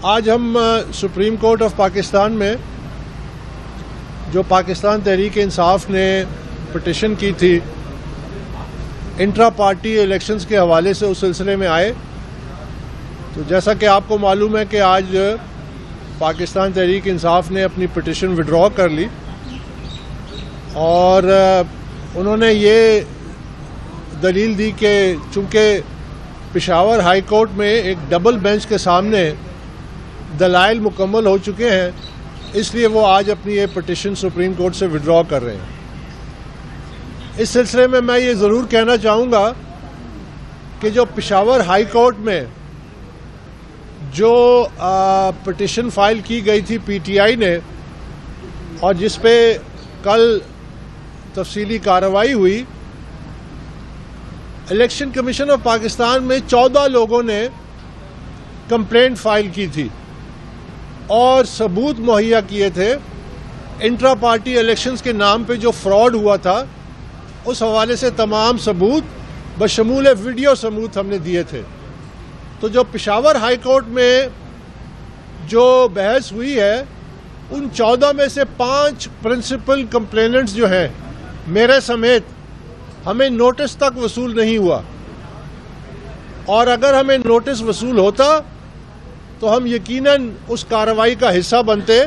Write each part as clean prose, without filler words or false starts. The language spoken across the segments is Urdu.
آج ہم سپریم کورٹ آف پاکستان میں جو پاکستان تحریک انصاف نے پٹیشن کی تھی انٹرا پارٹی الیکشنز کے حوالے سے اس سلسلے میں آئے تو جیسا کہ آپ کو معلوم ہے کہ آج پاکستان تحریک انصاف نے اپنی پٹیشن وڈرا کر لی اور انہوں نے یہ دلیل دی کہ چونکہ پشاور ہائی کورٹ میں ایک ڈبل بینچ کے سامنے دلائل مکمل ہو چکے ہیں، اس لیے وہ آج اپنی یہ پٹیشن سپریم کورٹ سے وڈرا کر رہے ہیں۔ اس سلسلے میں یہ ضرور کہنا چاہوں گا کہ جو پشاور ہائی کورٹ میں جو پٹیشن فائل کی گئی تھی پی ٹی آئی نے اور جس پہ کل تفصیلی کارروائی ہوئی، الیکشن کمیشن آف پاکستان میں 14 لوگوں نے کمپلینٹ فائل کی تھی اور ثبوت مہیا کیے تھے انٹرا پارٹی الیکشنز کے نام پہ جو فراڈ ہوا تھا اس حوالے سے تمام ثبوت بشمول ویڈیو ثبوت ہم نے دیے تھے۔ تو جو پشاور ہائی کورٹ میں جو بحث ہوئی ہے ان 14 میں سے 5 پرنسپل کمپلیننٹس جو ہیں میرے سمیت ہمیں نوٹس تک وصول نہیں ہوا، اور اگر ہمیں نوٹس وصول ہوتا تو ہم یقیناً اس کارروائی کا حصہ بنتے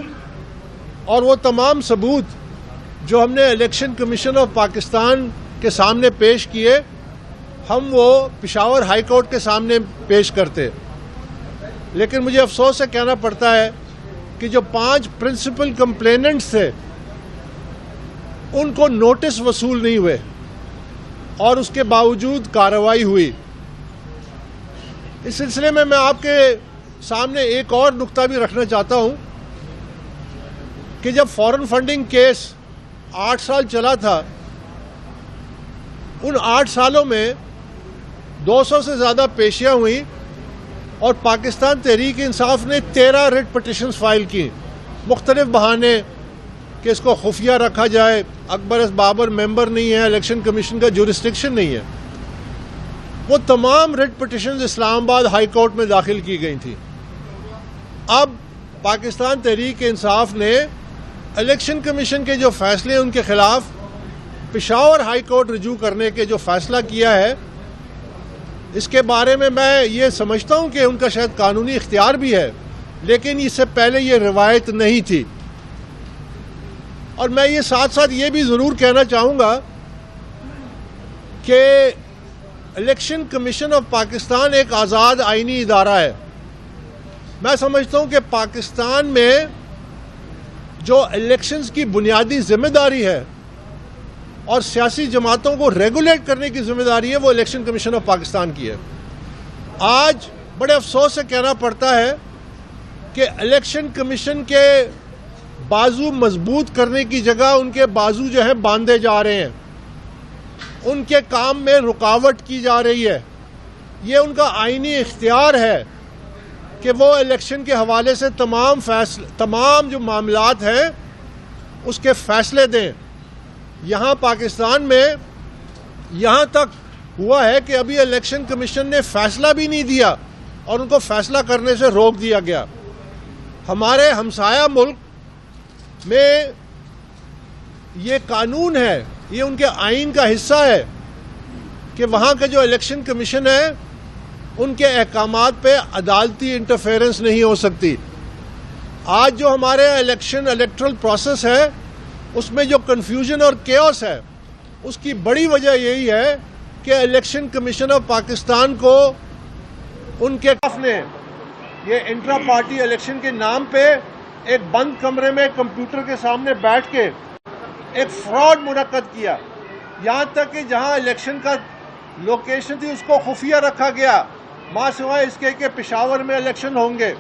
اور وہ تمام ثبوت جو ہم نے الیکشن کمیشن آف پاکستان کے سامنے پیش کیے ہم وہ پشاور ہائی کورٹ کے سامنے پیش کرتے۔ لیکن مجھے افسوس سے کہنا پڑتا ہے کہ جو 5 پرنسپل کمپلیننٹس تھے ان کو نوٹس وصول نہیں ہوئے اور اس کے باوجود کارروائی ہوئی۔ اس سلسلے میں آپ کے سامنے ایک اور نقطہ بھی رکھنا چاہتا ہوں کہ جب فارن فنڈنگ کیس 8 سال چلا تھا، ان 8 سالوں میں 200 سے زیادہ پیشیاں ہوئیں اور پاکستان تحریک انصاف نے 13 ریٹ پٹیشنز فائل کی، مختلف بہانے کہ اس کو خفیہ رکھا جائے، اکبر اس بابر ممبر نہیں ہے، الیکشن کمیشن کا جورسڈکشن نہیں ہے۔ وہ تمام ریٹ پٹیشنز اسلام آباد ہائی کورٹ میں داخل کی گئی تھی۔ اب پاکستان تحریک انصاف نے الیکشن کمیشن کے جو فیصلے ان کے خلاف پشاور ہائی کورٹ رجوع کرنے کے جو فیصلہ کیا ہے اس کے بارے میں یہ سمجھتا ہوں کہ ان کا شاید قانونی اختیار بھی ہے، لیکن اس سے پہلے یہ روایت نہیں تھی۔ اور میں یہ ساتھ ساتھ یہ بھی ضرور کہنا چاہوں گا کہ الیکشن کمیشن آف پاکستان ایک آزاد آئینی ادارہ ہے۔ میں سمجھتا ہوں کہ پاکستان میں جو الیکشنز کی بنیادی ذمہ داری ہے اور سیاسی جماعتوں کو ریگولیٹ کرنے کی ذمہ داری ہے وہ الیکشن کمیشن آف پاکستان کی ہے۔ آج بڑے افسوس سے کہنا پڑتا ہے کہ الیکشن کمیشن کے بازو مضبوط کرنے کی جگہ ان کے بازو جو ہیں باندھے جا رہے ہیں، ان کے کام میں رکاوٹ کی جا رہی ہے۔ یہ ان کا آئینی اختیار ہے کہ وہ الیکشن کے حوالے سے تمام جو معاملات ہیں اس کے فیصلے دیں۔ یہاں پاکستان میں یہاں تک ہوا ہے کہ ابھی الیکشن کمیشن نے فیصلہ بھی نہیں دیا اور ان کو فیصلہ کرنے سے روک دیا گیا۔ ہمارے ہمسایہ ملک میں یہ قانون ہے، یہ ان کے آئین کا حصہ ہے کہ وہاں کا جو الیکشن کمیشن ہے ان کے احکامات پہ عدالتی انٹرفیرنس نہیں ہو سکتی۔ آج جو ہمارے الیکٹرل پروسیس ہے اس میں جو کنفیوژن اور کیوس ہے اس کی بڑی وجہ یہی ہے کہ الیکشن کمیشن آف پاکستان کو ان کے نے یہ انٹرا پارٹی الیکشن کے نام پہ ایک بند کمرے میں کمپیوٹر کے سامنے بیٹھ کے ایک فراڈ منعقد کیا، یہاں تک کہ جہاں الیکشن کا لوکیشن تھی اس کو خفیہ رکھا گیا، ماں سوائے اس کے کہ پشاور میں الیکشن ہوں گے۔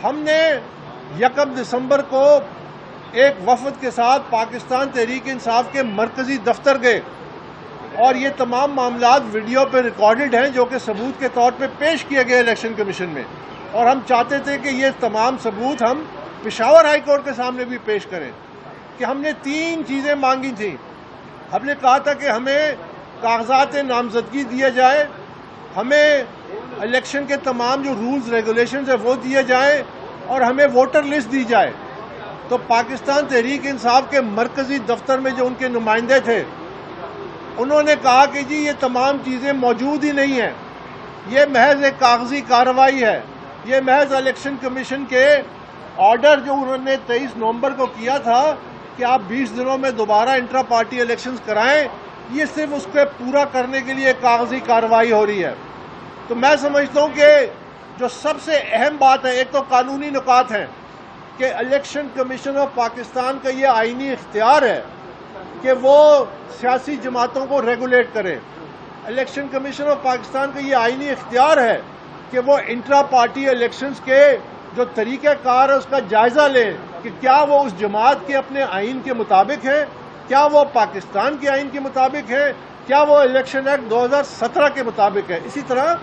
ہم نے 1 دسمبر کو ایک وفد کے ساتھ پاکستان تحریک انصاف کے مرکزی دفتر گئے اور یہ تمام معاملات ویڈیو پہ ریکارڈڈ ہیں جو کہ ثبوت کے طور پہ پیش کیے گئے الیکشن کمیشن میں، اور ہم چاہتے تھے کہ یہ تمام ثبوت ہم پشاور ہائی کورٹ کے سامنے بھی پیش کریں۔ کہ ہم نے 3 چیزیں مانگی تھیں۔ ہم نے کہا تھا کہ ہمیں کاغذات نامزدگی دیا جائے، ہمیں الیکشن کے تمام جو رولز ریگولیشنز ہیں وہ دیے جائیں اور ہمیں ووٹر لسٹ دی جائے. تو پاکستان تحریک انصاف کے مرکزی دفتر میں جو ان کے نمائندے تھے انہوں نے کہا کہ جی یہ تمام چیزیں موجود ہی نہیں ہیں, یہ محض ایک کاغذی کارروائی ہے, یہ محض الیکشن کمیشن کے آرڈر جو انہوں نے 23 نومبر کو کیا تھا کہ آپ 20 دنوں میں دوبارہ انٹرا پارٹی الیکشنز کرائیں, یہ صرف اس کو پورا کرنے کے لیے کاغذی کارروائی ہو رہی ہے. تو میں سمجھتا ہوں کہ جو سب سے اہم بات ہے, ایک تو قانونی نکات ہیں کہ الیکشن کمیشن آف پاکستان کا یہ آئینی اختیار ہے کہ وہ سیاسی جماعتوں کو ریگولیٹ کرے. الیکشن کمیشن آف پاکستان کا یہ آئینی اختیار ہے کہ وہ انٹرا پارٹی الیکشنز کے جو طریقہ کار ہے اس کا جائزہ لے کہ کیا وہ اس جماعت کے اپنے آئین کے مطابق ہے, کیا وہ پاکستان کے آئین کے مطابق ہے, کیا وہ الیکشن ایکٹ 2017 کے مطابق ہے. اسی طرح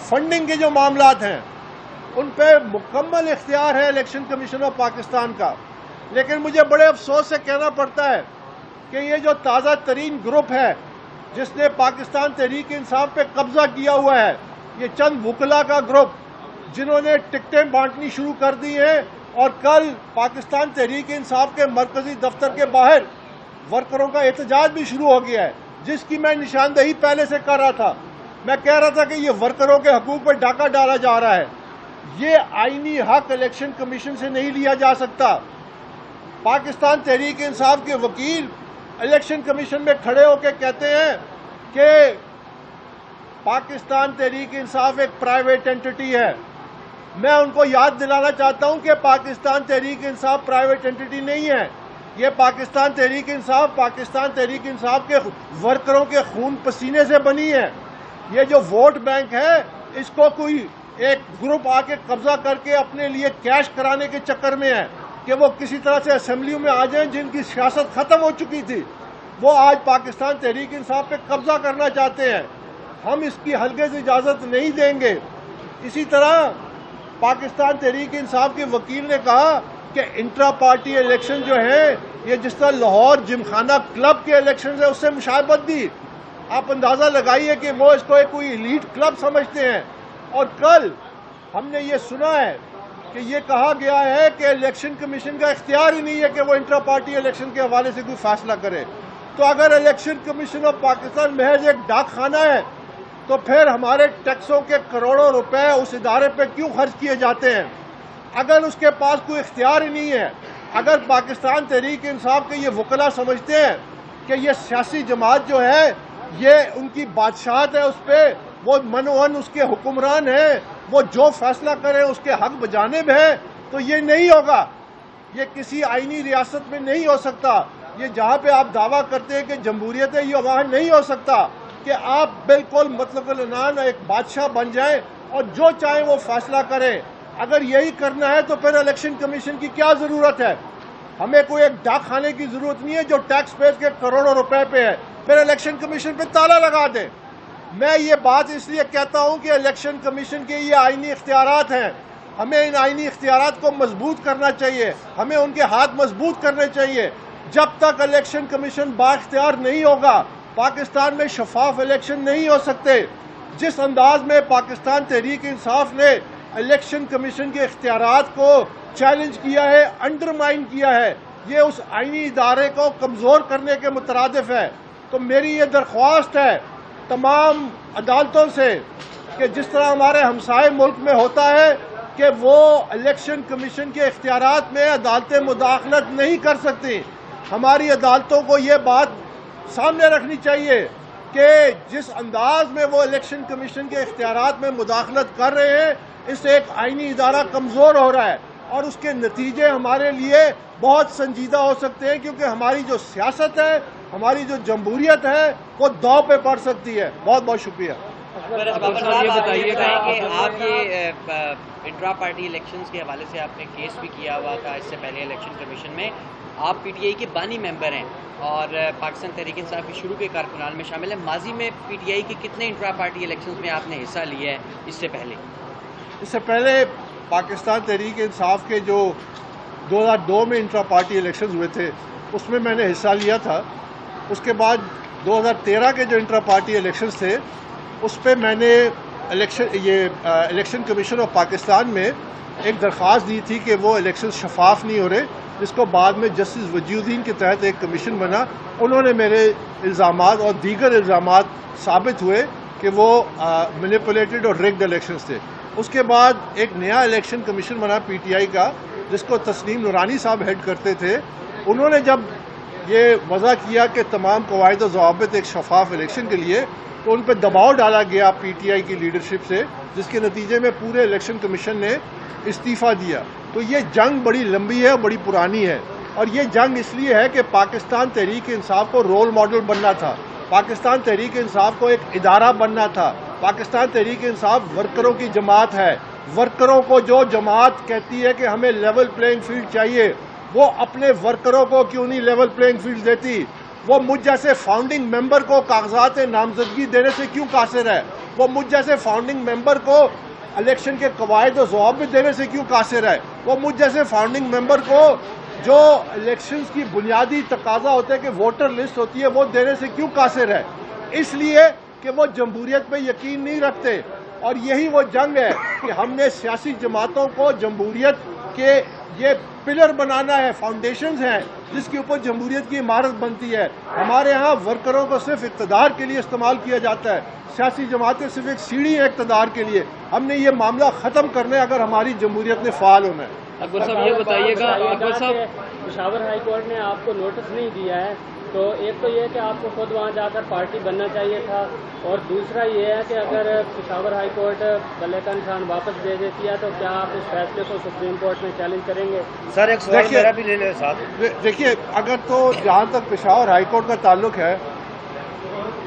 فنڈنگ کے جو معاملات ہیں ان پہ مکمل اختیار ہے الیکشن کمیشن آف پاکستان کا. لیکن مجھے بڑے افسوس سے کہنا پڑتا ہے کہ یہ جو تازہ ترین گروپ ہے جس نے پاکستان تحریک انصاف پہ قبضہ کیا ہوا ہے, یہ چند وکلا کا گروپ جنہوں نے ٹکٹیں بانٹنی شروع کر دی ہیں, اور کل پاکستان تحریک انصاف کے مرکزی دفتر کے باہر ورکروں کا احتجاج بھی شروع ہو گیا ہے, جس کی میں نشاندہی پہلے سے کر رہا تھا. میں کہہ رہا تھا کہ یہ ورکروں کے حقوق پہ ڈاکہ ڈالا جا رہا ہے. یہ آئینی حق الیکشن کمیشن سے نہیں لیا جا سکتا. پاکستان تحریک انصاف کے وکیل الیکشن کمیشن میں کھڑے ہو کے کہتے ہیں کہ پاکستان تحریک انصاف ایک پرائیویٹ اینٹی ہے. میں ان کو یاد دلانا چاہتا ہوں کہ پاکستان تحریک انصاف پرائیویٹ اینٹی نہیں ہے. یہ پاکستان تحریک انصاف کے ورکروں کے خون پسینے سے بنی ہے. یہ جو ووٹ بینک ہے اس کو کوئی ایک گروپ آ کے قبضہ کر کے اپنے لیے کیش کرانے کے چکر میں ہے کہ وہ کسی طرح سے اسمبلیوں میں آ جائیں. جن کی سیاست ختم ہو چکی تھی وہ آج پاکستان تحریک انصاف پہ قبضہ کرنا چاہتے ہیں. ہم اس کی ہرگز اجازت نہیں دیں گے. اسی طرح پاکستان تحریک انصاف کے وکیل نے کہا کہ انٹرا پارٹی الیکشن جو ہے یہ جس طرح لاہور جمخانہ کلب کے الیکشن ہے اس سے مشابہت دی. آپ اندازہ لگائیے کہ وہ اس کو ایک کوئی ایلیٹ کلب سمجھتے ہیں. اور کل ہم نے یہ سنا ہے کہ یہ کہا گیا ہے کہ الیکشن کمیشن کا اختیار ہی نہیں ہے کہ وہ انٹرا پارٹی الیکشن کے حوالے سے کوئی فیصلہ کرے. تو اگر الیکشن کمیشن آف پاکستان محض ایک ڈاک خانہ ہے تو پھر ہمارے ٹیکسوں کے کروڑوں روپے اس ادارے پہ کیوں خرچ کیے جاتے ہیں؟ اگر اس کے پاس کوئی اختیار ہی نہیں ہے, اگر پاکستان تحریک انصاف کے یہ وکلا سمجھتے ہیں کہ یہ سیاسی جماعت جو ہے یہ ان کی بادشاہت ہے, اس پہ وہ منوہن اس کے حکمران ہیں, وہ جو فیصلہ کریں اس کے حق بجانب ہے, تو یہ نہیں ہوگا. یہ کسی آئینی ریاست میں نہیں ہو سکتا. یہ جہاں پہ آپ دعویٰ کرتے ہیں کہ جمہوریت ہے, یہ وہاں نہیں ہو سکتا کہ آپ بالکل مطلق العنان ایک بادشاہ بن جائیں اور جو چاہیں وہ فیصلہ کریں. اگر یہی کرنا ہے تو پھر الیکشن کمیشن کی کیا ضرورت ہے؟ ہمیں کوئی ایک ڈاک خانے کی ضرورت نہیں ہے جو ٹیکس پیئر کے کروڑوں روپے پہ ہے. پھر الیکشن کمیشن پہ تالا لگا دیں. میں یہ بات اس لیے کہتا ہوں کہ الیکشن کمیشن کے یہ آئینی اختیارات ہیں, ہمیں ان آئینی اختیارات کو مضبوط کرنا چاہیے, ہمیں ان کے ہاتھ مضبوط کرنے چاہیے. جب تک الیکشن کمیشن با اختیار نہیں ہوگا پاکستان میں شفاف الیکشن نہیں ہو سکتے. جس انداز میں پاکستان تحریک انصاف نے الیکشن کمیشن کے اختیارات کو چیلنج کیا ہے, انڈرمائن کیا ہے, یہ اس آئینی ادارے کو کمزور کرنے کے مترادف ہے. تو میری یہ درخواست ہے تمام عدالتوں سے کہ جس طرح ہمارے ہمسائے ملک میں ہوتا ہے کہ وہ الیکشن کمیشن کے اختیارات میں عدالتیں مداخلت نہیں کر سکتی, ہماری عدالتوں کو یہ بات سامنے رکھنی چاہیے کہ جس انداز میں وہ الیکشن کمیشن کے اختیارات میں مداخلت کر رہے ہیں اس سے ایک آئینی ادارہ کمزور ہو رہا ہے اور اس کے نتیجے ہمارے لیے بہت سنجیدہ ہو سکتے ہیں, کیونکہ ہماری جو سیاست ہے, ہماری جو جمہوریت ہے وہ داؤ پہ پڑ سکتی ہے. بہت بہت شکریہ. یہ بتائیے گا کہ آپ یہ انٹرا پارٹی الیکشنز کے حوالے سے آپ نے کیس بھی کیا ہوا تھا اس سے پہلے الیکشن کمیشن میں, آپ پی ٹی آئی کے بانی ممبر ہیں اور پاکستان تحریک انصاف کے شروع کے کارکنان میں شامل ہیں. ماضی میں پی ٹی آئی کے کتنے انٹرا پارٹی الیکشنز میں آپ نے حصہ لیا ہے اس سے پہلے؟ اس سے پہلے پاکستان تحریک انصاف کے جو 2002 میں انٹرا پارٹی الیکشنز ہوئے تھے اس میں نے حصہ لیا تھا. اس کے بعد 2013 کے جو انٹرا پارٹی الیکشنز تھے اس پہ میں نے الیکشن کمیشن آف پاکستان میں ایک درخواست دی تھی کہ وہ الیکشن شفاف نہیں ہو رہے، جس کو بعد میں جسٹس وجی الدین کے تحت ایک کمیشن بنا. انہوں نے میرے الزامات اور دیگر الزامات ثابت ہوئے کہ وہ مینیپولیٹڈ اور ریگڈ الیکشنز تھے. اس کے بعد ایک نیا الیکشن کمیشن بنا پی ٹی آئی کا، جس کو تسنیم نورانی صاحب ہیڈ کرتے تھے. انہوں نے جب یہ وضع کیا کہ تمام قواعد و ضوابط ایک شفاف الیکشن کے لیے، تو ان پہ دباؤ ڈالا گیا پی ٹی آئی کی لیڈرشپ سے، جس کے نتیجے میں پورے الیکشن کمیشن نے استعفیٰ دیا. تو یہ جنگ بڑی لمبی ہے، بڑی پرانی ہے، اور یہ جنگ اس لیے ہے کہ پاکستان تحریک انصاف کو رول ماڈل بننا تھا، پاکستان تحریک انصاف کو ایک ادارہ بننا تھا. پاکستان تحریک انصاف ورکروں کی جماعت ہے. ورکروں کو جو جماعت کہتی ہے کہ ہمیں لیول پلینگ فیلڈ چاہیے، وہ اپنے ورکروں کو کیوں نہیں لیول پلینگ فیلڈ دیتی؟ وہ مجھ جیسے فاؤنڈنگ ممبر کو کاغذات نامزدگی دینے سے کیوں قاصر ہے؟ وہ مجھ جیسے فاؤنڈنگ ممبر کو الیکشن کے قواعد و ضوابط دینے سے کیوں قاصر ہے؟ وہ مجھ جیسے فاؤنڈنگ ممبر کو جو الیکشنز کی بنیادی تقاضا ہوتا ہے کہ ووٹر لسٹ ہوتی ہے، وہ دینے سے کیوں قاصر ہے؟ اس لیے کہ وہ جمہوریت پہ یقین نہیں رکھتے. اور یہی وہ جنگ ہے کہ ہم نے سیاسی جماعتوں کو جمہوریت کے یہ پلر بنانا ہے، فاؤنڈیشنز ہیں جس کے اوپر جمہوریت کی عمارت بنتی ہے. ہمارے ہاں ورکروں کو صرف اقتدار کے لیے استعمال کیا جاتا ہے، سیاسی جماعتیں صرف ایک سیڑھی ہیں اقتدار کے لیے. ہم نے یہ معاملہ ختم کرنا ہے اگر ہماری جمہوریت نے فعال ہونا ہے. اکبر صاحب یہ بتائیے گا، اکبر صاحب پشاور ہائی کورٹ نے آپ کو نوٹس نہیں دیا ہے، تو ایک تو یہ کہ آپ کو خود وہاں جا کر پارٹی بننا چاہیے تھا، اور دوسرا یہ ہے کہ اگر پشاور ہائی کورٹ ملیکن خان واپس دے دیتی ہے تو کیا آپ اس فیصلے کو سپریم کورٹ میں چیلنج کریں گے؟ سر ایک سوال میرا بھی لے لیں ساتھ. دیکھیے، اگر تو جہاں تک پشاور ہائی کورٹ کا تعلق ہے،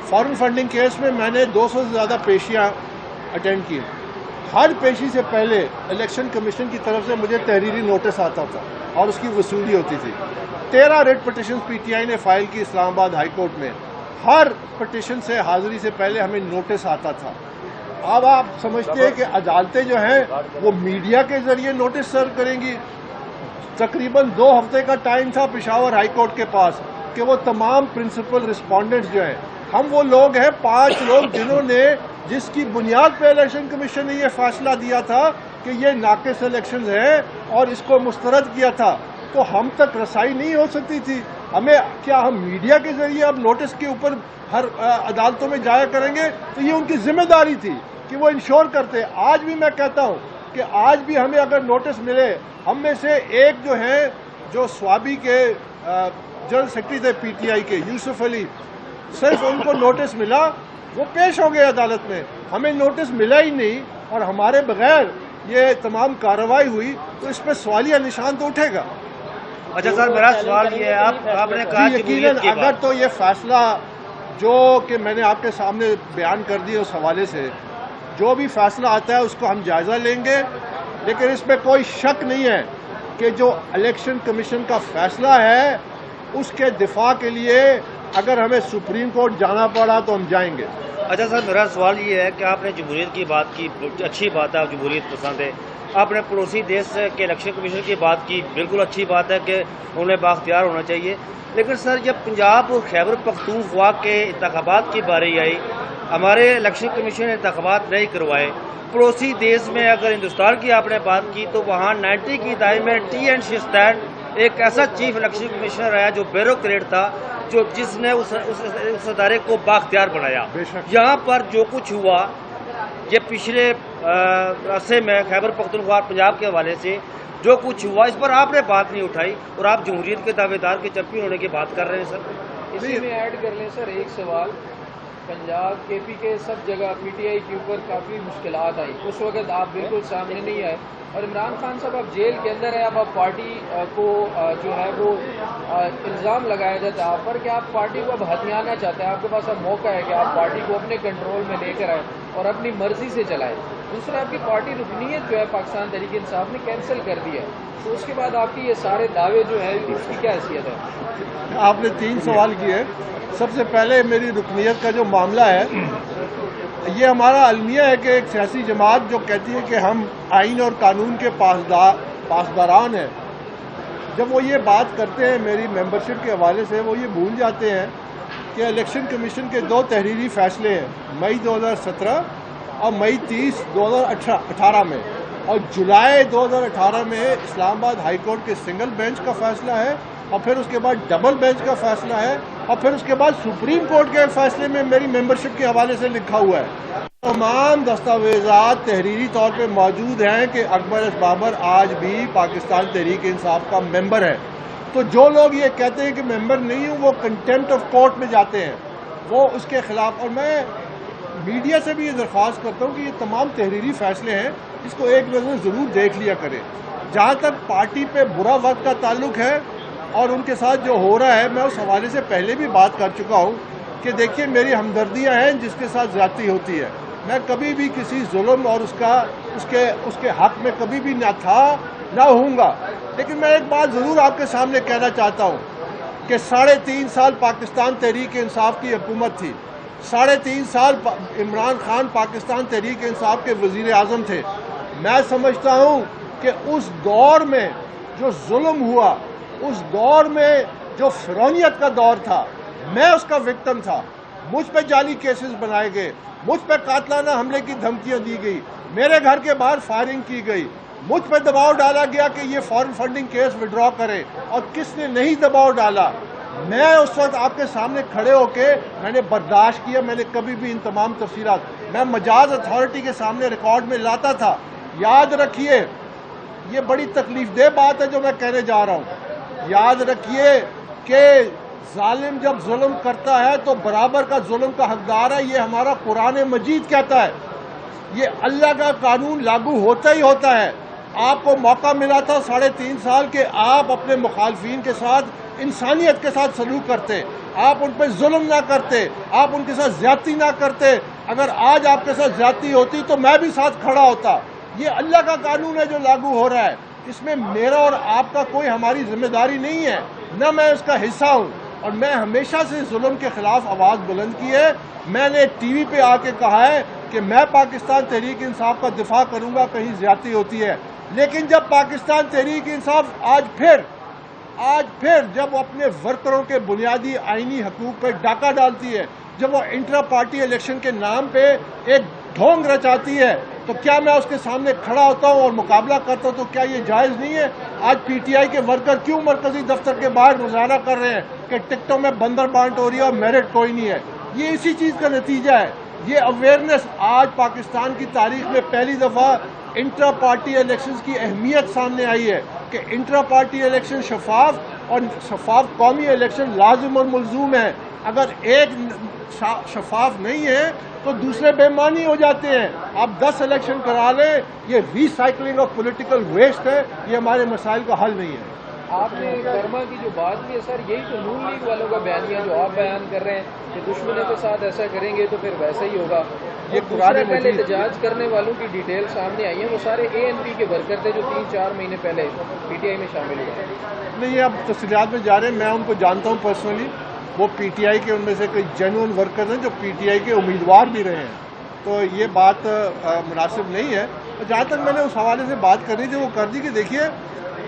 فارن فنڈنگ کیس میں میں نے 200 سے زیادہ پیشیاں اٹینڈ کی. ہر پیشی سے پہلے الیکشن کمیشن کی طرف سے مجھے تحریری نوٹس آتا تھا اور اس کی وصولی ہوتی تھی. 13 writ petition P T I نے فائل کی اسلام آباد ہائی کورٹ میں. ہر پٹیشن سے حاضری سے پہلے ہمیں نوٹس آتا تھا. اب آپ سمجھتے ہیں کہ عدالتیں جو ہیں وہ میڈیا کے ذریعے نوٹس سرو کریں گی؟ تقریباً 2 ہفتے کا ٹائم تھا پشاور ہائی کورٹ کے پاس کہ وہ تمام پرنسپل رسپونڈنٹس جو ہیں، ہم وہ لوگ ہیں 5 لوگ جنہوں نے جس کی بنیاد پہ الیکشن کمیشن نے یہ فیصلہ دیا تھا کہ یہ ناقص الیکشنز ہیں اور اس کو مسترد کیا تھا، تو ہم تک رسائی نہیں ہو سکتی تھی. کیا ہم میڈیا کے ذریعے اب نوٹس کے اوپر ہر عدالتوں میں جایا کریں گے؟ تو یہ ان کی ذمہ داری تھی کہ وہ انشور کرتے. آج بھی میں کہتا ہوں کہ آج بھی ہمیں اگر نوٹس ملے، ہم میں سے ایک جو ہیں جو سوابی کے جنرل سیکرٹری تھے پی ٹی آئی کے، یوسف علی، صرف ان کو نوٹس ملا، وہ پیش ہو گئے عدالت میں. ہمیں نوٹس ملا ہی نہیں اور ہمارے بغیر یہ تمام کارروائی ہوئی، تو اس پہ سوالیہ نشان تو اٹھے گا. اچھا سر، میرا سوال یہ ہے، آپ نے کہا یقیناً اگر تو یہ فیصلہ جو کہ میں نے آپ کے سامنے بیان کر دیا اس حوالے سے، جو بھی فیصلہ آتا ہے اس کو ہم جائزہ لیں گے، لیکن اس میں کوئی شک نہیں ہے کہ جو الیکشن کمیشن کا فیصلہ ہے اس کے دفاع کے لیے اگر ہمیں سپریم کورٹ جانا پڑا تو ہم جائیں گے. اچھا سر، میرا سوال یہ ہے کہ آپ نے جمہوریت کی بات کی، اچھی بات ہے، آپ جمہوریت پسند ہے. آپ نے پڑوسی دیش کے الیکشن کمیشن کی بات کی، بالکل اچھی بات ہے کہ انہیں بااختیار ہونا چاہیے. لیکن سر، جب پنجاب اور خیبر پختونخوا کے انتخابات کی باری آئی، ہمارے الیکشن کمیشن نے انتخابات نہیں کروائے. پڑوسی دیش میں اگر ہندوستان کی آپ نے بات کی تو وہاں 90 کی دہائی میں ٹی این شیسٹین ایک ایسا چیف الیکشن کمشنر ہے جو بیوروکریٹ تھا، جس نے اس ادارے کو بااختیار بنایا. یہاں پر جو کچھ ہوا یہ پچھلے عرصے میں خیبر پختونخوا پنجاب کے حوالے سے جو کچھ ہوا، اس پر آپ نے بات نہیں اٹھائی اور آپ جمہوریت کے دعوے دار کے چمپئن ہونے کی بات کر رہے ہیں. سر اسی میں ایڈ کر لیں سر ایک سوال. پنجاب کے پی کے سب جگہ پی ٹی آئی کے اوپر کافی مشکلات آئی، اس وقت آپ بالکل سامنے نہیں آئے، اور عمران خان صاحب اب جیل کے اندر ہے. اب آپ پارٹی کو جو ہے وہ الزام لگایا جاتا ہے آپ پر کہ آپ پارٹی کو اب ہتھیانا چاہتے ہیں. آپ کے پاس اب موقع ہے کہ آپ پارٹی کو اپنے کنٹرول میں لے کر آئیں اور اپنی مرضی سے چلائیں. دوسرا، آپ کی پارٹی رکنیت جو ہے پاکستان تحریک انصاف نے کینسل کر دی ہے، تو اس کے بعد آپ کی یہ سارے دعوے جو ہے اس کی کیا حیثیت ہے؟ آپ نے 3 سوال کیے. سب سے پہلے میری رکنیت کا جو معاملہ ہے، یہ ہمارا المیہ ہے کہ ایک سیاسی جماعت جو کہتی ہے کہ ہم آئین اور قانون کے پاسداران ہیں، جب وہ یہ بات کرتے ہیں میری ممبرشپ کے حوالے سے، وہ یہ بھول جاتے ہیں کہ الیکشن کمیشن کے 2 تحریری فیصلے ہیں، مئی 2017 اور مئی 30 2018 میں، اور جولائی 2018 میں اسلام آباد ہائی کورٹ کے سنگل بینچ کا فیصلہ ہے، اور پھر اس کے بعد ڈبل بینچ کا فیصلہ ہے، اور پھر اس کے بعد سپریم کورٹ کے فیصلے میں میری ممبرشپ کے حوالے سے لکھا ہوا ہے۔ تمام دستاویزات تحریری طور پہ موجود ہیں کہ اکبر ایس بابر آج بھی پاکستان تحریک انصاف کا ممبر ہے۔ تو جو لوگ یہ کہتے ہیں کہ ممبر نہیں ہوں، وہ کنٹمپٹ آف کورٹ میں جاتے ہیں، وہ اس کے خلاف۔ اور میں میڈیا سے بھی یہ درخواست کرتا ہوں کہ یہ تمام تحریری فیصلے ہیں، اس کو ایک نظر ضرور دیکھ لیا کریں۔ جہاں تک پارٹی پہ برا وقت کا تعلق ہے اور ان کے ساتھ جو ہو رہا ہے، میں اس حوالے سے پہلے بھی بات کر چکا ہوں کہ دیکھیے میری ہمدردیاں ہیں جس کے ساتھ زیادتی ہوتی ہے، میں کبھی بھی کسی ظلم اور اس کے حق میں کبھی بھی نہ تھا نہ ہوں گا۔ لیکن میں ایک بات ضرور آپ کے سامنے کہنا چاہتا ہوں کہ 3.5 سال پاکستان تحریک انصاف کی حکومت تھی، 3.5 سال عمران خان پاکستان تحریک انصاف کے وزیر اعظم تھے۔ میں سمجھتا ہوں کہ اس دور میں جو ظلم ہوا، اس دور میں جو فرعونیت کا دور تھا، میں اس کا وکٹم تھا۔ مجھ پہ جعلی کیسز بنائے گئے، مجھ پہ قاتلانہ حملے کی دھمکیاں دی گئی، میرے گھر کے باہر فائرنگ کی گئی، مجھ پہ دباؤ ڈالا گیا کہ یہ فارن فنڈنگ کیس وڈرا کرے، اور کس نے نہیں دباؤ ڈالا؟ میں اس وقت آپ کے سامنے کھڑے ہو کے میں نے برداشت کیا، میں نے کبھی بھی ان تمام تفصیلات میں مجاز اتھارٹی کے سامنے ریکارڈ میں لاتا تھا۔ یاد رکھیے یہ بڑی تکلیف دہ بات ہے جو میں کہنے جا رہا ہوں، یاد رکھیے کہ ظالم جب ظلم کرتا ہے تو برابر کا ظلم کا حقدار ہے، یہ ہمارا قرآن مجید کہتا ہے، یہ اللہ کا قانون لاگو ہوتا ہی ہوتا ہے۔ آپ کو موقع ملا تھا 3.5 سال کے آپ اپنے مخالفین کے ساتھ انسانیت کے ساتھ سلوک کرتے، آپ ان پہ ظلم نہ کرتے، آپ ان کے ساتھ زیادتی نہ کرتے۔ اگر آج آپ کے ساتھ زیادتی ہوتی تو میں بھی ساتھ کھڑا ہوتا۔ یہ اللہ کا قانون ہے جو لاگو ہو رہا ہے، اس میں میرا اور آپ کا کوئی ہماری ذمہ داری نہیں ہے، نہ میں اس کا حصہ ہوں، اور میں ہمیشہ سے ظلم کے خلاف آواز بلند کی ہے۔ میں نے ٹی وی پہ آ کے کہا ہے کہ میں پاکستان تحریک انصاف کا دفاع کروں گا کہیں زیادتی ہوتی ہے، لیکن جب پاکستان تحریک انصاف آج پھر جب اپنے ورکروں کے بنیادی آئینی حقوق پہ ڈاکہ ڈالتی ہے، جب وہ انٹرا پارٹی الیکشن کے نام پہ ایک ڈھونگ رچاتی ہے، تو کیا میں اس کے سامنے کھڑا ہوتا ہوں اور مقابلہ کرتا ہوں؟ تو کیا یہ جائز نہیں ہے؟ آج پی ٹی آئی کے ورکر کیوں مرکزی دفتر کے باہر مظاہرہ کر رہے ہیں کہ ٹکٹوں میں بندر بانٹ ہو رہی ہے اور میرٹ کوئی نہیں ہے؟ یہ اسی چیز کا نتیجہ ہے۔ یہ اویئرنیس آج پاکستان کی تاریخ میں پہلی دفعہ انٹرا پارٹی الیکشنز کی اہمیت سامنے آئی ہے کہ انٹرا پارٹی الیکشن شفاف اور شفاف قومی الیکشن لازم اور ملزوم ہے۔ اگر ایک شفاف نہیں ہے تو دوسرے بے معنی ہو جاتے ہیں۔ آپ 10 الیکشن کرا لیں، یہ ری سائیکلنگ آف پولیٹیکل ویسٹ ہے، یہ ہمارے مسائل کا حل نہیں ہے۔ آپ نے کرما کی جو بات کی ہے سر، یہی تو نون لیگ والوں کا بیانیہ جو آپ بیان کر رہے ہیں کہ دشمنوں کے ساتھ ایسا کریں گے تو پھر ویسا ہی ہوگا۔ یہ قرآن پہلے مجید احتجاج کرنے والوں کی ڈیٹیل سامنے آئی ہیں، وہ سارے اے این پی کے ورکر تھے جو 3-4 مہینے پہلے پی ٹی آئی میں شامل ہوئے۔ نہیں، یہ اب تفصیلات میں جا رہے ہیں، میں ان کو جانتا ہوں پرسنلی، وہ پی ٹی آئی کے ان میں سے کئی جینوئن ورکر ہیں جو پی ٹی آئی کے امیدوار بھی رہے ہیں، تو یہ بات مناسب نہیں ہے۔ جہاں تک میں نے اس حوالے سے بات کرنی تھی وہ کر دی کہ دیکھیے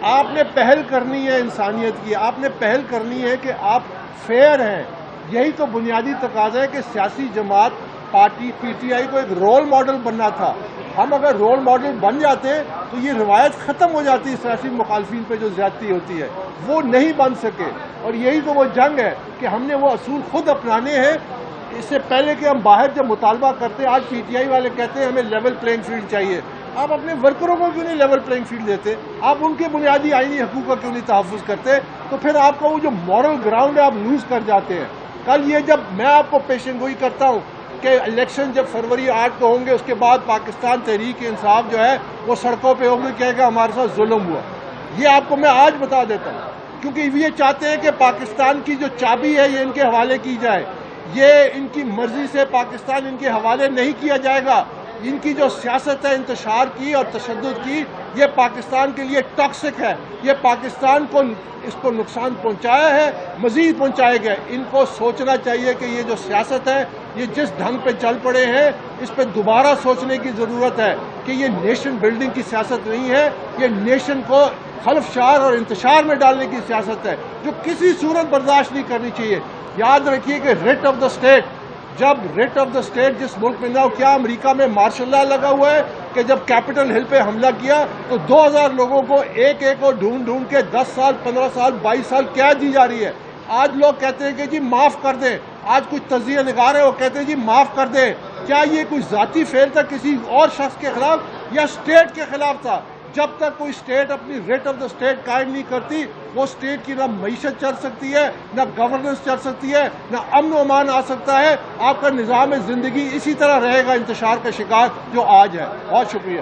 آپ نے پہل کرنی ہے انسانیت کی، آپ نے پہل کرنی ہے کہ آپ فیئر ہیں۔ یہی تو بنیادی تقاضا ہے کہ سیاسی جماعت پارٹی پی ٹی آئی کو ایک رول ماڈل بننا تھا۔ ہم اگر رول ماڈل بن جاتے تو یہ روایت ختم ہو جاتی، سیاسی مخالفین پہ جو زیادتی ہوتی ہے وہ نہیں بن سکے، اور یہی تو وہ جنگ ہے کہ ہم نے وہ اصول خود اپنانے ہیں۔ اس سے پہلے کہ ہم باہر جب مطالبہ کرتے، آج پی ٹی آئی والے کہتے ہیں ہمیں لیول پلینگ فیلڈ چاہیے، آپ اپنے ورکروں کو کیوں نہیں لیول پلینگ فیلڈ دیتے؟ آپ ان کے بنیادی آئینی حقوق کا کیوں نہیں تحفظ کرتے؟ تو پھر آپ کا وہ جو مورل گراؤنڈ ہے آپ لوز کر جاتے ہیں۔ کل یہ جب میں آپ کو پیشن گوئی کرتا ہوں کہ الیکشن جب فروری 8 کو ہوں گے، اس کے بعد پاکستان تحریک انصاف جو ہے وہ سڑکوں پہ ہوگی، کہے گا ہمارے ساتھ ظلم ہوا، یہ آپ کو میں آج بتا دیتا ہوں، کیونکہ یہ چاہتے ہیں کہ پاکستان کی جو چابی ہے یہ ان کے حوالے کی جائے۔ یہ ان کی مرضی سے پاکستان ان کے حوالے نہیں کیا جائے گا۔ ان کی جو سیاست ہے انتشار کی اور تشدد کی، یہ پاکستان کے لیے ٹاکسک ہے، یہ پاکستان کو اس کو نقصان پہنچایا ہے، مزید پہنچائے گا۔ ان کو سوچنا چاہیے کہ یہ جو سیاست ہے، یہ جس ڈھنگ پہ چل پڑے ہیں اس پہ دوبارہ سوچنے کی ضرورت ہے کہ یہ نیشن بلڈنگ کی سیاست نہیں ہے، یہ نیشن کو خلفشار اور انتشار میں ڈالنے کی سیاست ہے جو کسی صورت برداشت نہیں کرنی چاہیے۔ یاد رکھیے کہ ریٹ آف دا اسٹیٹ جب ریٹ آف دا اسٹیٹ جس ملک میں نہ ہو. کیا امریکہ میں مارشل لا لگا ہوا ہے کہ جب کیپٹل ہل پہ حملہ کیا تو 2000 لوگوں کو ایک ایک کو ڈھونڈ ڈھونڈ کے 10 سال 15 سال 22 سال قید دی جا رہی ہے. آج لوگ کہتے ہیں کہ جی معاف کر دیں. آج کچھ تجزیہ نگار ہیں وہ کہتے ہیں جی معاف کر دیں. کیا یہ کوئی ذاتی فعل تھا کسی اور شخص کے خلاف یا اسٹیٹ کے خلاف تھا؟ جب تک کوئی اسٹیٹ اپنی ریٹ آف دا اسٹیٹ قائم نہیں کرتی وہ اسٹیٹ کی نہ معیشت چل سکتی ہے، نہ گورننس چل سکتی ہے، نہ امن و امان آ سکتا ہے. آپ کا نظام زندگی اسی طرح رہے گا انتشار کا شکار جو آج ہے. بہت شکریہ.